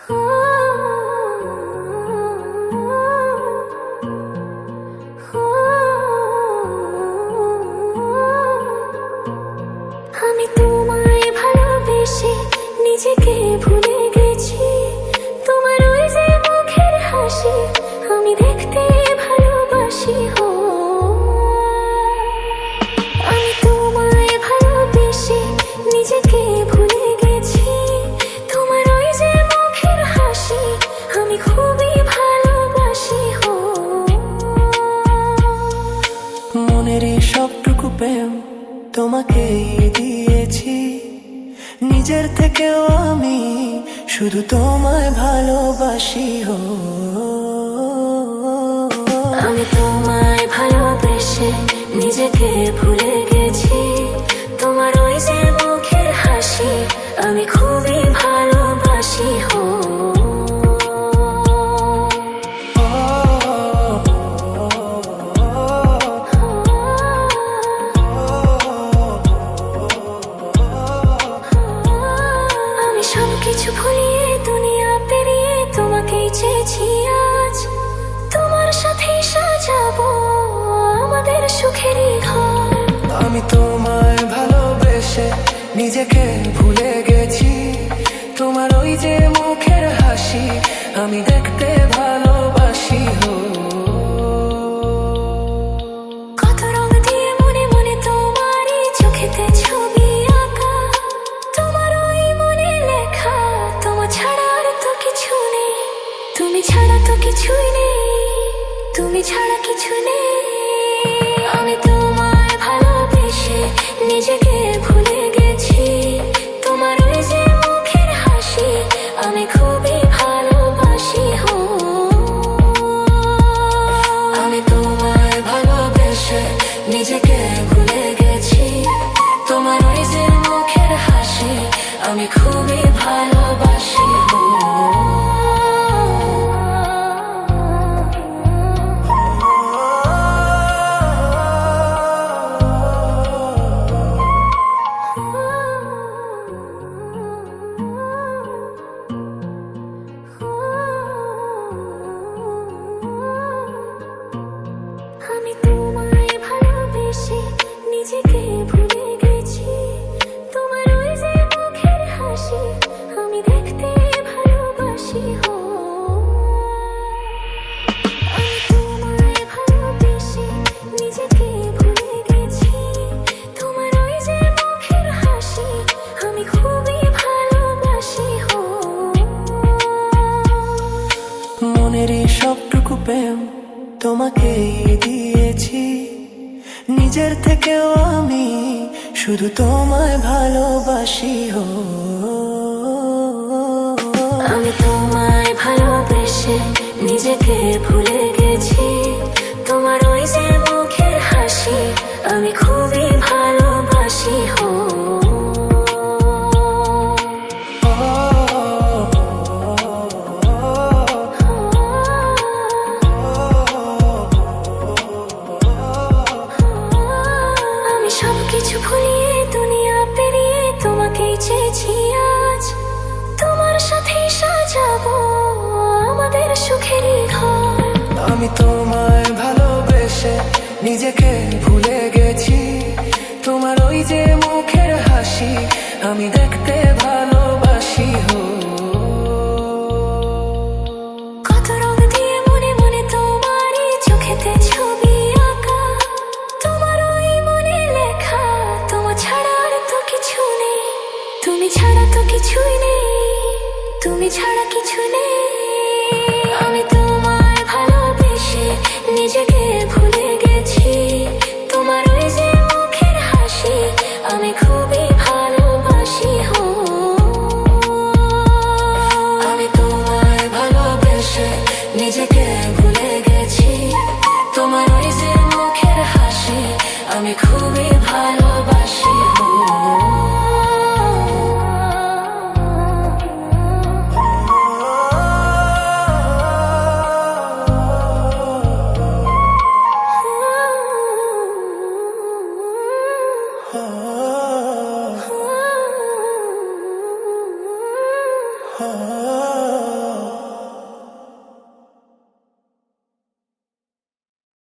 আমি তোমায় ভালোবেসে নিজেকে ভুলে গেছি। তোমার ওই যে মুখের হাসি আমি দেখতে ভালোবাসি। আমি তোমায় ভালোবেসে নিজেকে ভুলে গেছি। তোমার ওই যে মুখের হাসি আমি খুবই ভালোবাসি। মনের সবটুকু প্রেম তোমাকেই দিয়েছি, নিজের থেকেও আমি শুধু তোমায় ভালোবাসি। আমি তোমায় ভালোবেসে নিজেকে ভুলে গেছি। তোমার ওই যে মুখের হাসি আমি খুবই ভালোবাসি। আমি সবকিছু ভুলিয়ে দুনিয়া পেরিয়ে তোমাকেই চেয়েছি আজ। তোমার সাথে সাজাবো আমাদের সুখেরই ঘর। আমি তোমায় ভালোবেসে নিজেকে ভুলে গেছি। তোমার ওই যে মুখের হাসি আমি দেখতে ভালোবাসি। কত রং দিয়ে মনে মনে তোমারই চোখেতে ছবি আঁকা। তোমার ওই মনে লেখা তোমার ছাড়া আর তো কিছু নেই। তুমি ছাড়া তো কিছুই নেই, তুমি ছাড়া কিছু নেই। আমি তোমায় ভালোবেসে নিজেকে ভুলে গেছি। তোমার ওই যে মুখের হাসি আমি খুবই ভালোবাসি। আমি তোমায় ভালোবেসে নিজেকে ভুলে গেছি। তোমার ওই যে মুখের হাসি আমি খুবই ভালোবাসি। আমি তোমায় ভালোবেসে নিজেকে ভুলে গেছি। তোমার ওই যে মুখের হাসি আমি দেখতে ভালোবাসি। আমি তোমায় ভালোবেসে নিজেকে ভুলে গেছি। তোমার ওই যে মুখের হাসি আমি খুবই ভালোবাসি। মনের সবটুকু প্রেম তোমাকেই দিয়েছি, নিজের থেকেও আমি শুধু তোমায় ভালোবাসি। আমি তোমায় ভালোবেসে নিজেকে ভুলে গেছি। তোমার ওই যে মুখের হাসি আমি খুবই ভালোবাসি। আমি সবকিছু ভুলিয়ে দুনিয়া পেরিয়ে তোমাকেই চেয়েছি আজ। তোমার সাথে সাজাবো আমাদের সুখেরই ঘর। আমি তোমায় ভালোবেসে নিজেকে ভুলে গেছি। তোমার ওই যে মুখের হাসি আমি দেখতে ভালোবাসি। কত রং দিয়ে মনে মনে তোমারই চোখেতে ছবি আঁকা। তোমার ওই মনে লেখা তোমার ছাড়া আর তো কিছু নেই। তুমি ছাড়া তো কিছুই নেই, তুমি ছাড়া কিছু নেই।